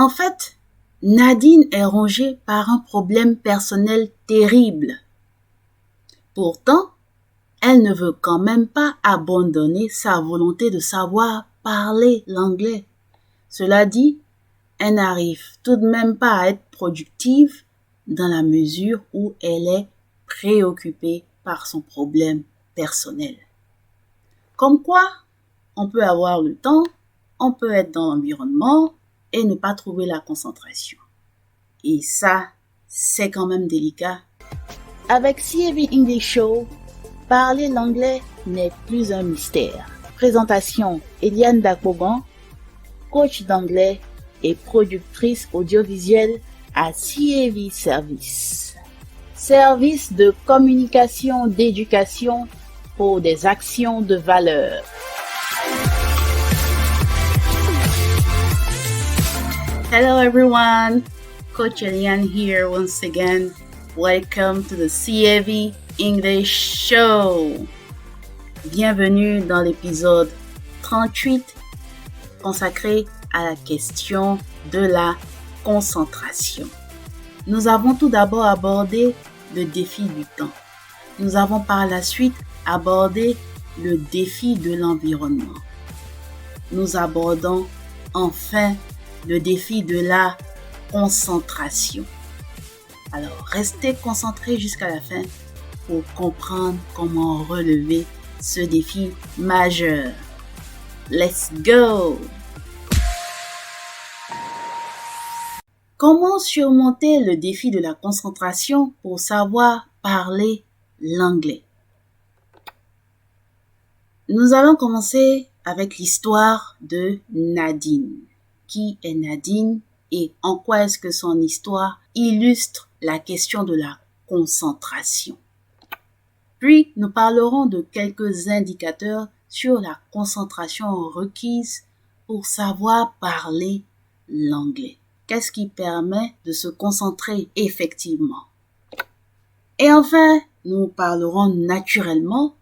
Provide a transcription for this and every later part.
En fait, Nadine est rongée par un problème personnel terrible. Pourtant, elle ne veut quand même pas abandonner sa volonté de savoir parler l'anglais. Cela dit, elle n'arrive tout de même pas à être productive dans la mesure où elle est préoccupée par son problème personnel. Comme quoi, on peut avoir le temps, on peut être dans l'environnement et ne pas trouver la concentration. Et ça, c'est quand même délicat. Avec CAV English Show, parler l'anglais n'est plus un mystère. Présentation: Eliane Dakbogan, coach d'anglais et productrice audiovisuelle à CAV Service. Service de communication d'éducation pour des actions de valeur. Hello everyone, Coach Eliane here once again. Welcome to the CAV English Show. Bienvenue dans l'épisode 38 consacré à la question de la concentration. Nous avons tout d'abord abordé le défi du temps. Nous avons par la suite abordé le défi de l'environnement. Nous abordons enfin le défi de la concentration. Alors, restez concentrés jusqu'à la fin pour comprendre comment relever ce défi majeur. Let's go! Comment surmonter le défi de la concentration pour savoir parler l'anglais? Nous allons commencer avec l'histoire de Nadine. Qui est Nadine et en quoi est-ce que son histoire illustre la question de la concentration? Puis, nous parlerons de quelques indicateurs sur la concentration requise pour savoir parler l'anglais. Qu'est-ce qui permet de se concentrer effectivement? Et enfin, nous parlerons naturellement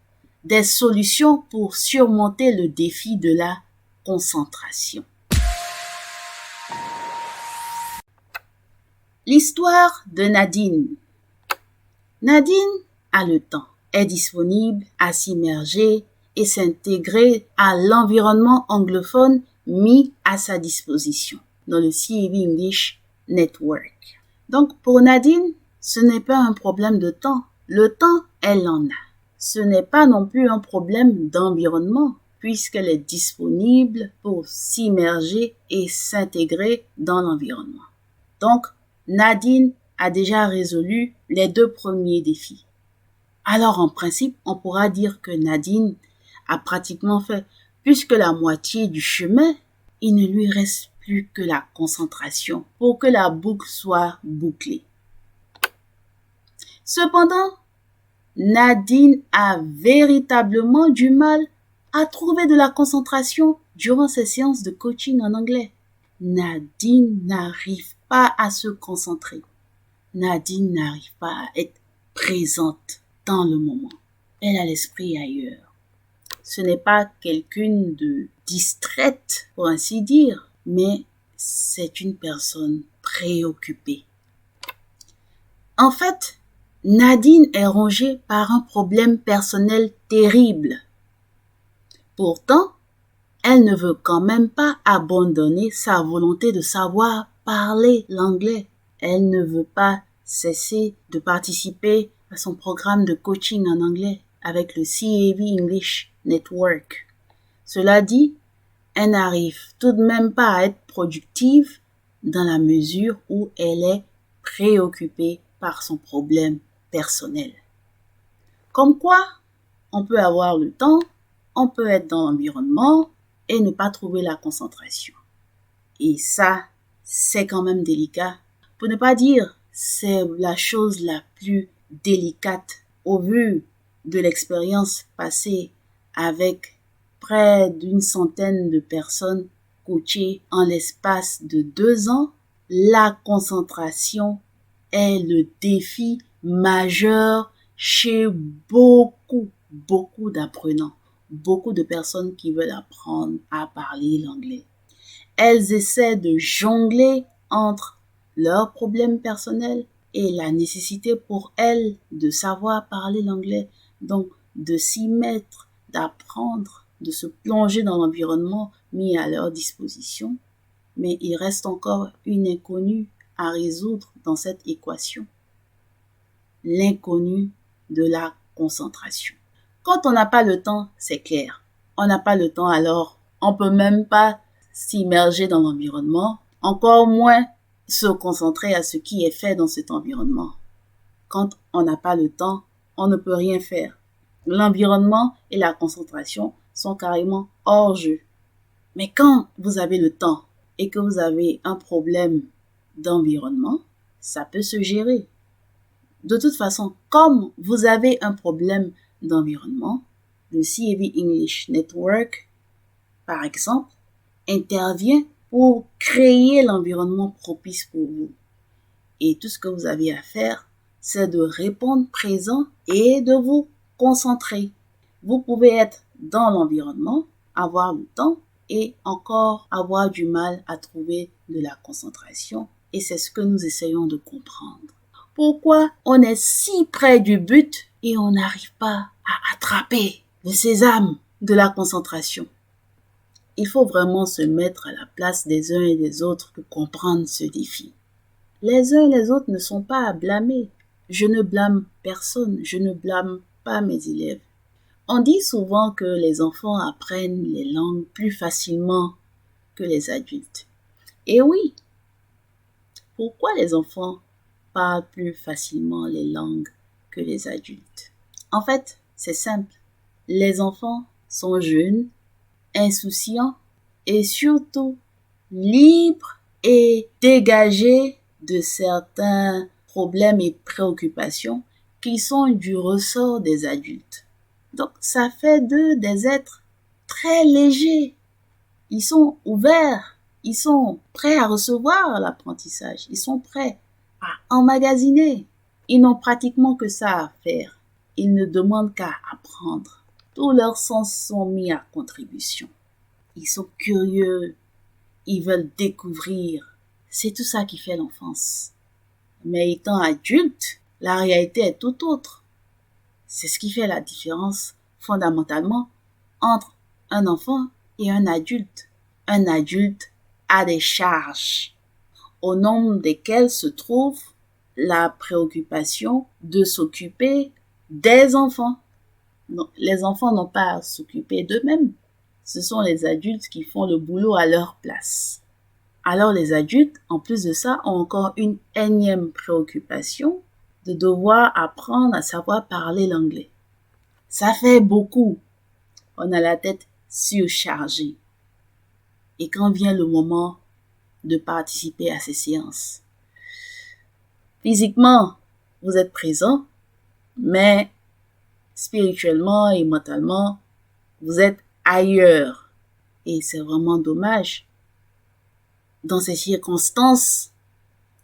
des solutions pour surmonter le défi de la concentration. L'histoire de Nadine. Nadine a le temps, est disponible à s'immerger et s'intégrer à l'environnement anglophone mis à sa disposition dans le CAV English Network. Donc, pour Nadine, ce n'est pas un problème de temps. Le temps, elle en a. Ce n'est pas non plus un problème d'environnement, puisqu'elle est disponible pour s'immerger et s'intégrer dans l'environnement. Donc, Nadine a déjà résolu les 2 premiers défis. Alors, en principe, on pourra dire que Nadine a pratiquement fait plus que la moitié du chemin. Il ne lui reste plus que la concentration pour que la boucle soit bouclée. Cependant, Nadine a véritablement du mal à trouver de la concentration durant ses séances de coaching en anglais. Nadine n'arrive pas à se concentrer. Nadine n'arrive pas à être présente dans le moment. Elle a l'esprit ailleurs. Ce n'est pas quelqu'une de distraite, pour ainsi dire, mais c'est une personne préoccupée. En fait, Nadine est rongée par un problème personnel terrible. Pourtant, elle ne veut quand même pas abandonner sa volonté de savoir parler l'anglais. Elle ne veut pas cesser de participer à son programme de coaching en anglais avec le CAV English Network. Cela dit, elle n'arrive tout de même pas à être productive dans la mesure où elle est préoccupée par son problème personnel. Comme quoi, on peut avoir le temps, on peut être dans l'environnement et ne pas trouver la concentration. Et ça, c'est quand même délicat. Pour ne pas dire, c'est la chose la plus délicate au vu de l'expérience passée avec près d'une centaine de personnes coachées en l'espace de 2 ans. La concentration est le défi majeur chez beaucoup d'apprenants, beaucoup de personnes qui veulent apprendre à parler l'anglais. elles essaient de jongler entre leurs problèmes personnels et la nécessité pour elles de savoir parler l'anglais, donc de s'y mettre, d'apprendre, de se plonger dans l'environnement mis à leur disposition. Mais il reste encore une inconnue à résoudre dans cette équation. L'inconnu de la concentration. Quand on n'a pas le temps, c'est clair. On n'a pas le temps, alors on peut même pas s'immerger dans l'environnement, encore moins se concentrer à ce qui est fait dans cet environnement. Quand on n'a pas le temps, on ne peut rien faire. L'environnement et la concentration sont carrément hors jeu. Mais quand vous avez le temps et que vous avez un problème d'environnement, ça peut se gérer. De toute façon, comme vous avez un problème d'environnement, le CAV English Network, par exemple, intervient pour créer l'environnement propice pour vous. Et tout ce que vous avez à faire, c'est de répondre présent et de vous concentrer. Vous pouvez être dans l'environnement, avoir le temps et encore avoir du mal à trouver de la concentration. Et c'est ce que nous essayons de comprendre. Pourquoi on est si près du but et on n'arrive pas à attraper le sésame de la concentration? Il faut vraiment se mettre à la place des uns et des autres pour comprendre ce défi. Les uns et les autres ne sont pas à blâmer. Je ne blâme personne, je ne blâme pas mes élèves. On dit souvent que les enfants apprennent les langues plus facilement que les adultes. Et oui, pourquoi les enfants parlent plus facilement les langues que les adultes? En fait, c'est simple. Les enfants sont jeunes, insouciants et surtout libres et dégagés de certains problèmes et préoccupations qui sont du ressort des adultes. Donc, ça fait d'eux des êtres très légers. Ils sont ouverts, ils sont prêts à recevoir l'apprentissage, ils sont prêts à emmagasiner. Ils n'ont pratiquement que ça à faire. Ils ne demandent qu'à apprendre. Tous leurs sens sont mis à contribution. Ils sont curieux, ils veulent découvrir. C'est tout ça qui fait l'enfance. Mais étant adultes, la réalité est tout autre. C'est ce qui fait la différence fondamentalement entre un enfant et un adulte. Un adulte a des charges, au nombre desquelles se trouve la préoccupation de s'occuper des enfants. Non, les enfants n'ont pas à s'occuper d'eux-mêmes. Ce sont les adultes qui font le boulot à leur place. Alors les adultes, en plus de ça, ont encore une énième préoccupation de devoir apprendre à savoir parler l'anglais. Ça fait beaucoup. On a la tête surchargée. Et quand vient le moment de participer à ces séances, physiquement, vous êtes présent, mais spirituellement et mentalement, vous êtes ailleurs. Et c'est vraiment dommage. Dans ces circonstances,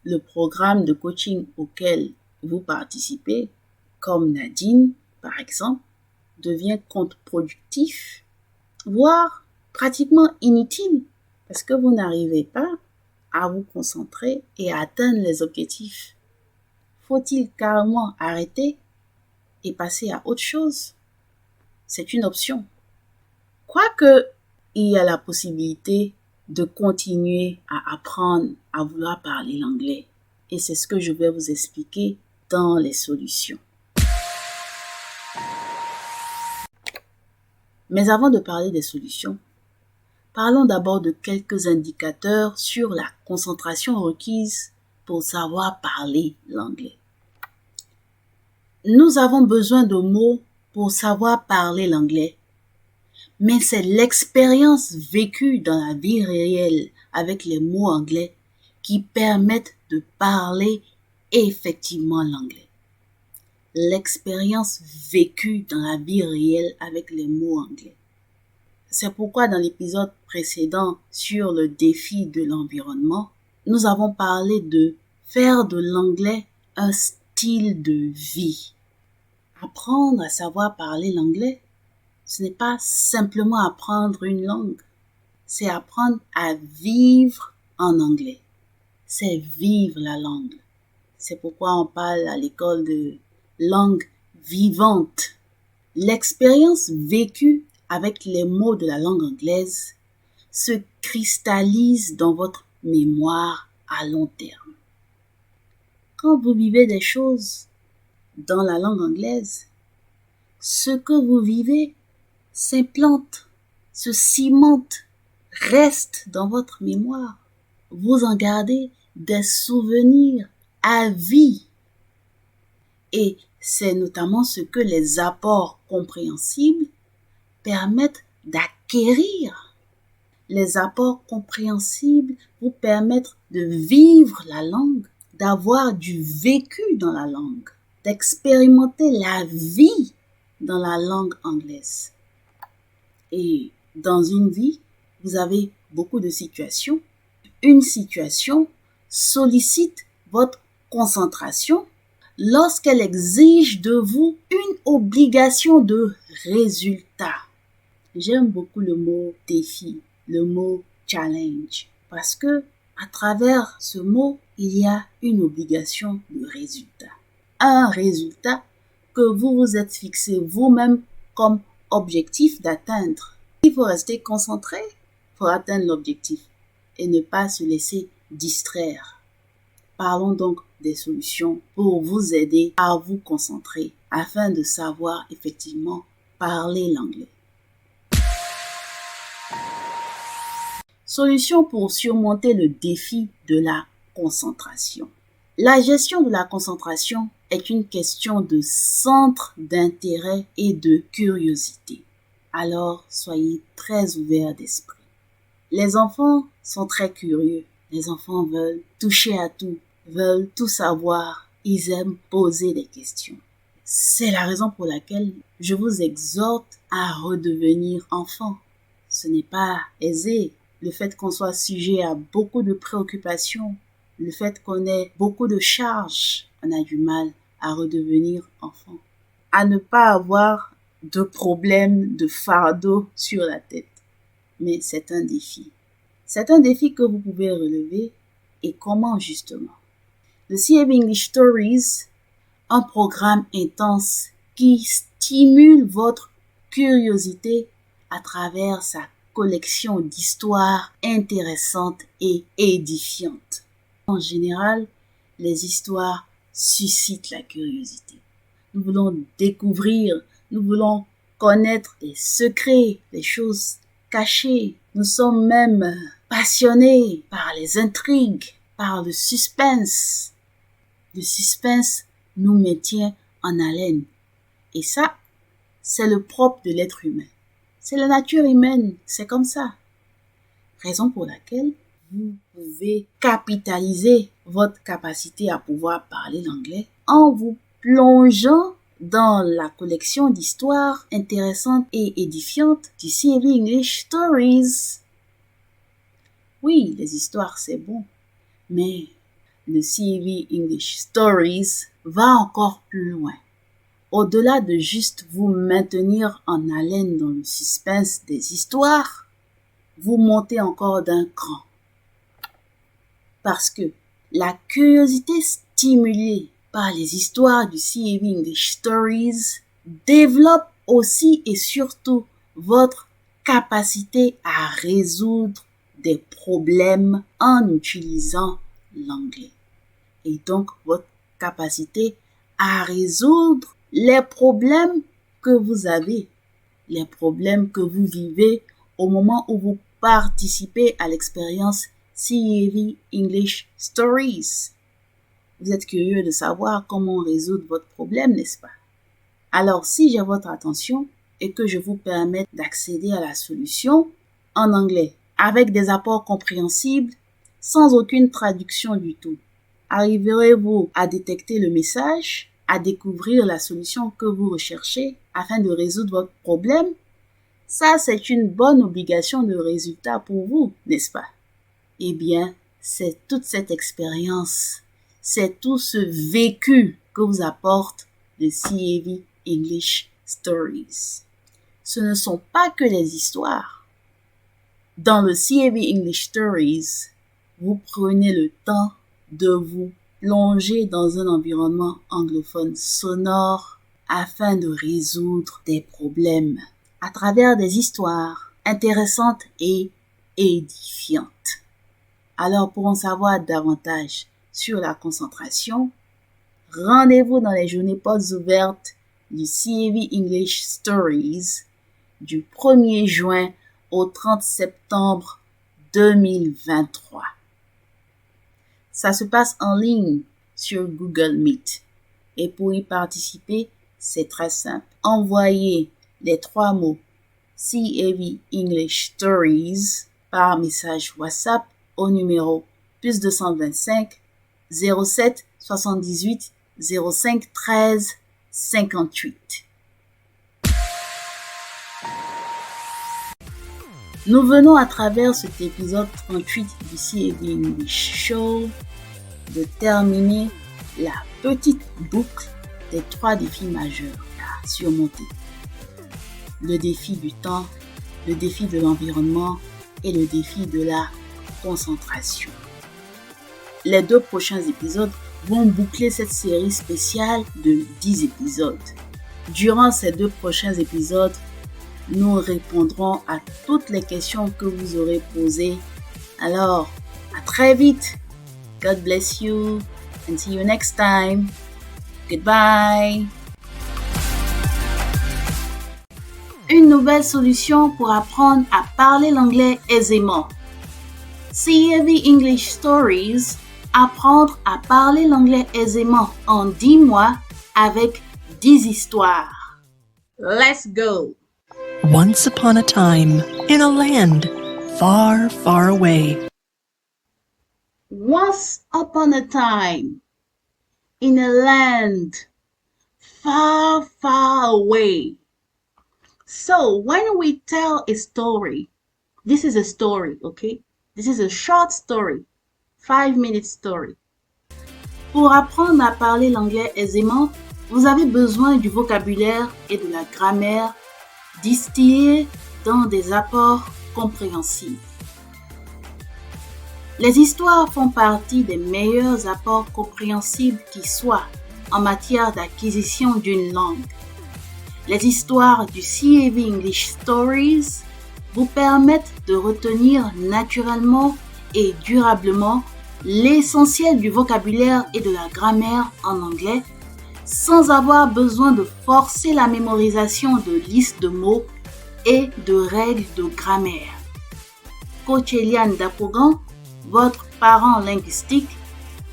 le programme de coaching auquel vous participez, comme Nadine, par exemple, devient contre-productif, voire pratiquement inutile, parce que vous n'arrivez pas à vous concentrer et à atteindre les objectifs. Faut-il carrément arrêter et passer à autre chose? C'est une option. Quoique, il y a la possibilité de continuer à apprendre à vouloir parler l'anglais. Et c'est ce que je vais vous expliquer dans les solutions. Mais avant de parler des solutions, parlons d'abord de quelques indicateurs sur la concentration requise pour savoir parler l'anglais. Nous avons besoin de mots pour savoir parler l'anglais, mais c'est l'expérience vécue dans la vie réelle avec les mots anglais qui permettent de parler effectivement l'anglais. L'expérience vécue dans la vie réelle avec les mots anglais. C'est pourquoi dans l'épisode précédent sur le défi de l'environnement, nous avons parlé de faire de l'anglais un style de vie. Apprendre à savoir parler l'anglais, ce n'est pas simplement apprendre une langue. c'est apprendre à vivre en anglais. C'est vivre la langue. C'est pourquoi on parle à l'école de langue vivante. L'expérience vécue avec les mots de la langue anglaise se cristallise dans votre mémoire à long terme. Quand vous vivez des choses dans la langue anglaise, ce que vous vivez s'implante, se cimente, reste dans votre mémoire. Vous en gardez des souvenirs à vie. Et c'est notamment ce que les apports compréhensibles permettent d'acquérir. Les apports compréhensibles vous permettent de vivre la langue, d'avoir du vécu dans la langue, d'expérimenter la vie dans la langue anglaise. Et dans une vie, vous avez beaucoup de situations. Une situation sollicite votre concentration lorsqu'elle exige de vous une obligation de résultat. J'aime beaucoup le mot défi, le mot challenge, parce que à travers ce mot, il y a une obligation de résultat. Un résultat que vous vous êtes fixé vous-même comme objectif d'atteindre. Il faut rester concentré pour atteindre l'objectif et ne pas se laisser distraire. Parlons donc des solutions pour vous aider à vous concentrer afin de savoir effectivement parler l'anglais. Solutions pour surmonter le défi de la concentration. La gestion de la concentration est une question de centre d'intérêt et de curiosité. Alors, soyez très ouverts d'esprit. Les enfants sont très curieux. Les enfants veulent toucher à tout, veulent tout savoir. Ils aiment poser des questions. C'est la raison pour laquelle je vous exhorte à redevenir enfant. Ce n'est pas aisé. Le fait qu'on soit sujet à beaucoup de préoccupations, le fait qu'on ait beaucoup de charges, on a du mal à redevenir enfant. À ne pas avoir de problème, de fardeau sur la tête. Mais c'est un défi. C'est un défi que vous pouvez relever. Et comment justement? Le CAV English Stories, un programme intense qui stimule votre curiosité à travers sa collection d'histoires intéressantes et édifiantes. En général, les histoires suscitent la curiosité. Nous voulons découvrir, nous voulons connaître les secrets, les choses cachées. Nous sommes même passionnés par les intrigues, par le suspense. Le suspense nous maintient en haleine. Et ça, c'est le propre de l'être humain. C'est la nature humaine, c'est comme ça. Raison pour laquelle vous pouvez capitaliser votre capacité à pouvoir parler l'anglais en vous plongeant dans la collection d'histoires intéressantes et édifiantes du CAV English Stories. Oui, les histoires, c'est bon, mais le CAV English Stories va encore plus loin. Au-delà de juste vous maintenir en haleine dans le suspense des histoires, vous montez encore d'un cran. Parce que la curiosité stimulée par les histoires du CAV English Stories développe aussi et surtout votre capacité à résoudre des problèmes en utilisant l'anglais. Et donc votre capacité à résoudre les problèmes que vous avez, les problèmes que vous vivez au moment où vous participez à l'expérience CAV English Stories. Vous êtes curieux de savoir comment résoudre votre problème, n'est-ce pas? Alors, si j'ai votre attention et que je vous permets d'accéder à la solution en anglais, avec des apports compréhensibles, sans aucune traduction du tout, arriverez-vous à détecter le message, à découvrir la solution que vous recherchez afin de résoudre votre problème? Ça, c'est une bonne obligation de résultat pour vous, n'est-ce pas? Eh bien, c'est toute cette expérience, c'est tout ce vécu que vous apporte le CAV English Stories. Ce ne sont pas que les histoires. Dans le CAV English Stories, vous prenez le temps de vous plonger dans un environnement anglophone sonore afin de résoudre des problèmes à travers des histoires intéressantes et édifiantes. Alors, pour en savoir davantage sur la concentration, rendez-vous dans les journées portes ouvertes du CAV English Stories du 1er juin au 30 septembre 2023. Ça se passe en ligne sur Google Meet. Et pour y participer, c'est très simple. Envoyez les 3 mots CAV English Stories par message WhatsApp au numéro +225 07 78 05 13 58. Nous venons à travers cet épisode 38 du CAV English Show de terminer la petite boucle des 3 défis majeurs à surmonter. Le défi du temps, le défi de l'environnement et le défi de la concentration. Les 2 prochains épisodes vont boucler cette série spéciale de 10 épisodes. Durant ces 2 prochains épisodes, nous répondrons à toutes les questions que vous aurez posées. Alors, à très vite. God bless you and see you next time. Goodbye. Une nouvelle solution pour apprendre à parler l'anglais aisément. CAV English Stories, apprendre à parler l'anglais aisément en 10 mois avec 10 histoires. Let's go! Once upon a time, in a land far, far away. Once upon a time, in a land far, far away. So, when we tell a story, this is a story, okay? This is a short story, 5-minute story. Pour apprendre à parler l'anglais aisément, vous avez besoin du vocabulaire et de la grammaire distillés dans des apports compréhensibles. Les histoires font partie des meilleurs apports compréhensibles qui soient en matière d'acquisition d'une langue. Les histoires du CAV English Stories vous permettent de retenir naturellement et durablement l'essentiel du vocabulaire et de la grammaire en anglais sans avoir besoin de forcer la mémorisation de listes de mots et de règles de grammaire. Coach Eliane Dapogan, votre parent linguistique,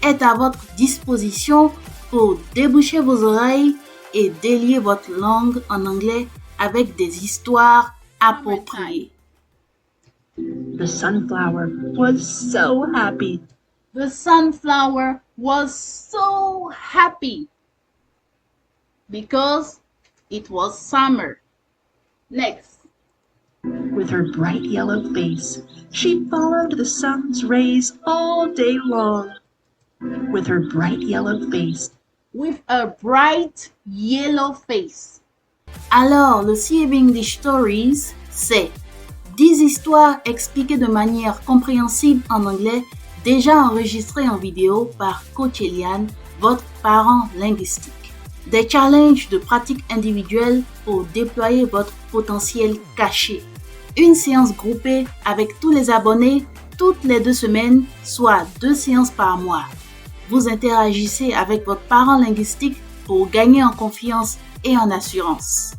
est à votre disposition pour déboucher vos oreilles et délier votre langue en anglais avec des histoires appropriées. The sunflower was so happy. The sunflower was so happy because it was summer. Next. With her bright yellow face, she followed the sun's rays all day long. With her bright yellow face. With a bright yellow face. Alors, le CAV English Stories, c'est 10 histoires expliquées de manière compréhensible en anglais, déjà enregistrées en vidéo par Coach Eliane, votre parent linguistique. Des challenges de pratique individuelle pour déployer votre potentiel caché. Une séance groupée avec tous les abonnés toutes les 2 semaines, soit 2 séances par mois. Vous interagissez avec votre parent linguistique pour gagner en confiance et en assurance.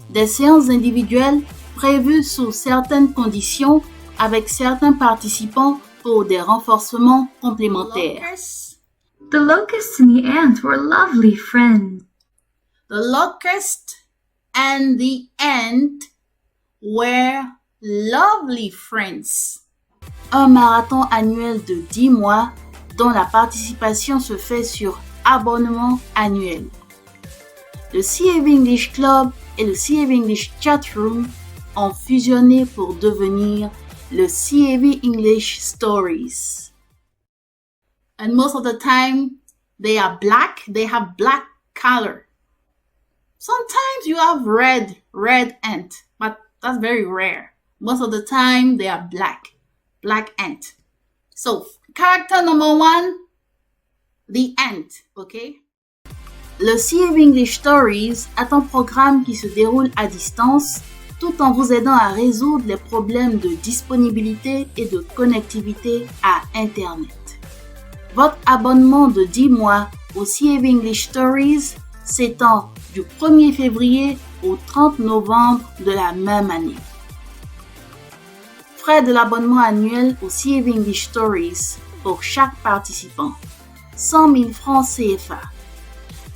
Des séances individuelles prévues sous certaines conditions avec certains participants pour des renforcements complémentaires. The locust and the ant were lovely friends. The locust and the ant were lovely friends. Un marathon annuel de 10 mois dont la participation se fait sur abonnement annuel. Le CAV English Club et le CAV English Chatroom ont fusionné pour devenir le CAV English Stories. And most of the time, they are black. They have black color. Sometimes you have red ant, but that's very rare. Most of the time, they are black ant. So, character number 1, the ant, okay? Le CAV English Stories est un programme qui se déroule à distance tout en vous aidant à résoudre les problèmes de disponibilité et de connectivité à Internet. Votre abonnement de 10 mois au CAV English Stories s'étend du 1er février au 30 novembre de la même année. Frais de l'abonnement annuel au CAV English Stories pour chaque participant, 100 000 francs CFA.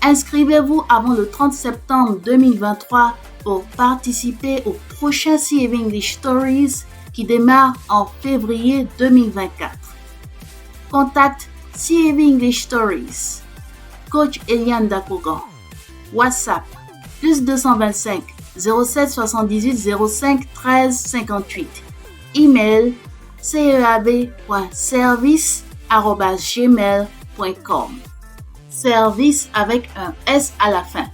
Inscrivez-vous avant le 30 septembre 2023 pour participer au prochain CAV English Stories qui démarre en février 2024. Contacte CAV English Stories. Coach Eliane Dakogan. WhatsApp +225 07 78 05 13 58. Email ceab.service@gmail.com. Service avec un S à la fin.